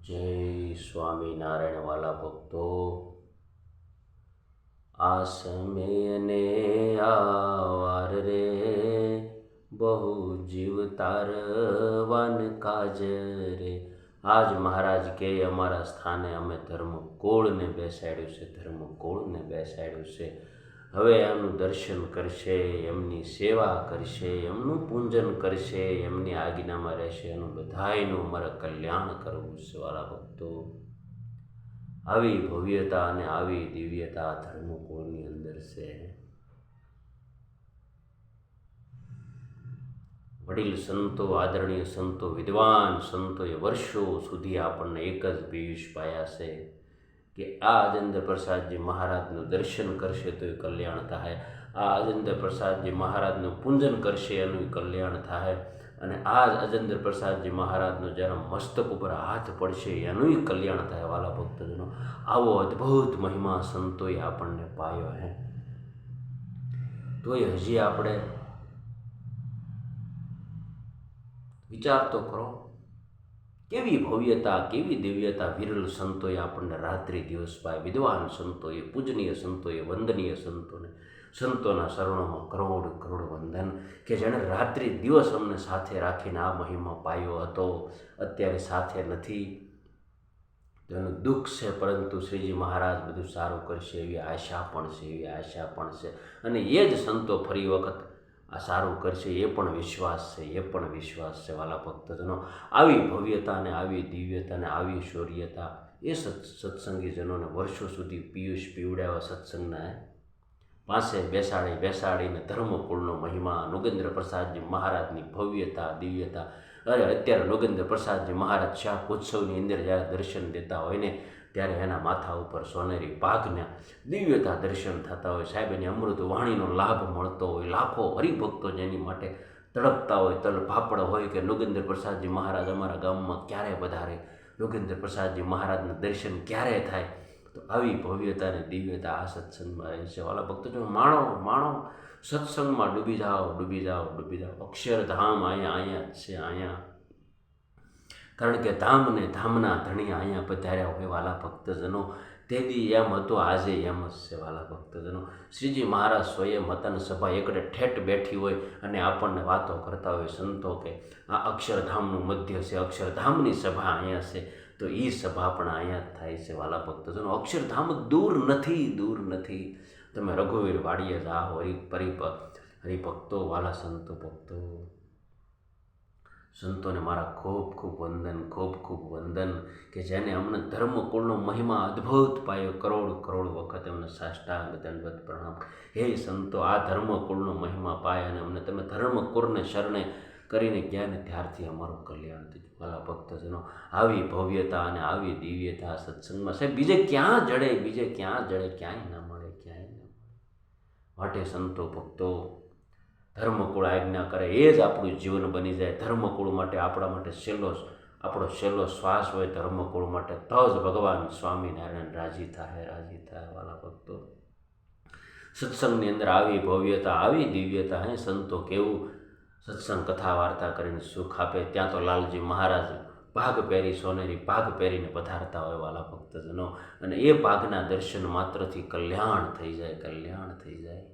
જય સ્વામિનારાયણ વાલા ભક્તો, આ સમયને આવાર રે બહુ જીવ તારવાન કાજ રે। આજ મહારાજ કે અમારા સ્થાને અમે ધર્મકુળને બેસાડ્યું છે, ધર્મકુળને બેસાડ્યું છે। હવે એમનું દર્શન કરશે, એમની સેવા કરશે, એમનું પૂજન કરશે, એમની આજ્ઞામાં રહેશે, એનું બધાયનું અમારે કલ્યાણ કરવું છે વાલા ભક્તો। આવી ભવ્યતા અને આવી દિવ્યતા ધર્મકુળની અંદર છે। વડીલ સંતો, આદરણીય સંતો, વિદ્વાન સંતોએ વર્ષો સુધી આપણને એક જ પિયુષ પાયા છે કે આ અજેન્દ્ર પ્રસાદજી મહારાજનું દર્શન કરશે તો એ કલ્યાણ થાય, આ અજેન્દ્ર પ્રસાદજી મહારાજનું પૂજન કરશે એનું કલ્યાણ થાય, અને આ અજેન્દ્ર પ્રસાદજી મહારાજનો જ્યારે મસ્તક ઉપર હાથ પડશે એનું કલ્યાણ થાય વાલા ભક્તજનો। આવો અદ્ભુત મહિમા સંતોએ આપણને પાયો હે, તોય હજી આપણે વિચાર તો કરો, કેવી ભવ્યતા, કેવી દિવ્યતા વિરલ સંતોએ આપણને રાત્રિ દિવસ પાય। વિદ્વાન સંતોએ, પૂજનીય સંતોએ, વંદનીય સંતોને, સંતોના શરણોમાં કરોડ કરોડ વંદન કે જેણે રાત્રિ દિવસ અમને સાથે રાખીને આ મહિમા પાયો હતો, અત્યારે સાથે નથી તેનું દુઃખ છે, પરંતુ શ્રીજી મહારાજ બધું સારું કરશે એવી આશા પણ છે, એવી આશા પણ છે, અને એ જ સંતો ફરી વખત આ સારું કરશે એ પણ વિશ્વાસ છે, એ પણ વિશ્વાસ છે વાલા ભક્તજનો। આવી ભવ્યતા ને આવી દિવ્યતા ને આવી શૌર્યતા એ સત્સંગીજનોને વર્ષો સુધી પિયુષ પીવડાવ્યા સત્સંગના પાસે બેસાડીને ધર્મકુળનો મહિમા, નોગેન્દ્ર પ્રસાદજી મહારાજની ભવ્યતા દિવ્યતા। અરે અત્યારે નોગેન્દ્ર પ્રસાદજી મહારાજ શાક ઉત્સવની અંદર જ્યારે દર્શન દેતા હોય ને ત્યારે એના માથા ઉપર સોનેરી પાઘના દિવ્યતા દર્શન થતા હોય, સાહેબની અમૃત વાણીનો લાભ મળતો હોય, લાખો હરિભક્તો જેની માટે તડપતા હોય, તલ પાપડ હોય કે નોગેન્દ્ર પ્રસાદજી મહારાજ અમારા ગામમાં ક્યારે પધારે, નોગેન્દ્ર પ્રસાદજી મહારાજના દર્શન ક્યારે થાય। તો આવી ભવ્યતા અને દિવ્યતા આ સત્સંગમાં રહે છે વાલા ભક્તો। જો માણો સત્સંગમાં ડૂબી જાઓ, ડૂબી જાઓ, ડૂબી જાઓ। અક્ષરધામ અહીંયા જ છે, અહીંયા, કારણ કે ધામને ધામના ધણી અહીંયા પધાર્યા હોય વાલા ભક્તજનો। તેથી એમ હતો, આજે એમ જ છે વાલા ભક્તજનો। શ્રીજી મહારાજ સ્વયં મતન સભા એકડે ઠેઠ બેઠી હોય અને આપણને વાતો કરતા હોય સંતો કે આ અક્ષરધામનું મધ્ય છે, અક્ષરધામની સભા અહીંયા છે, તો એ સભા પણ અહીંયા જ થાય છે વાલા ભક્તજનો। અક્ષરધામ દૂર નથી, દૂર નથી। તમે રઘુવીર વાડીએ જાઓ, હરિભક્તો, વાલા સંતો ભક્તો, સંતોને મારા ખૂબ ખૂબ વંદન, ખૂબ ખૂબ વંદન કે જેને અમને ધર્મકુળનો મહિમા અદ્ભુત પાયો, કરોડ કરોડ વખત એમને સાષ્ટાંગ દંડવત પ્રણામ। હે સંતો, આ ધર્મકુળનો મહિમા પાય અને અમને તમે ધર્મકુળને શરણે કરીને ગયા ને ત્યારથી અમારું કલ્યાણ થયું વાલા ભક્તજનો। આવી ભવ્યતા અને આવી દિવ્યતા સત્સંગમાં સાહેબ બીજે ક્યાં જડે, બીજે ક્યાં જડે, ક્યાંય ના મળે, ક્યાંય ના મળે। માટે સંતો ભક્તો, ધર્મકુળ આજ્ઞા કરે એ જ આપણું જીવન બની જાય। ધર્મકુળ માટે આપણા માટે આપણો છેલ્લો શ્વાસ હોય ધર્મકુળ માટે, તો જ ભગવાન સ્વામિનારાયણ રાજી થાય વાલા ભક્તો। સત્સંગની અંદર આવી ભવ્યતા, આવી દિવ્યતા હે સંતો કેવું સત્સંગ કથા વાર્તા કરીને સુખ આપે। ત્યાં તો લાલજી મહારાજ પાઘ પહેરી, સોનેરી પાઘ પહેરીને પધારતા હોય વાલા ભક્તજનો, અને એ પાઘના દર્શન માત્રથી કલ્યાણ થઈ જાય, કલ્યાણ થઈ જાય।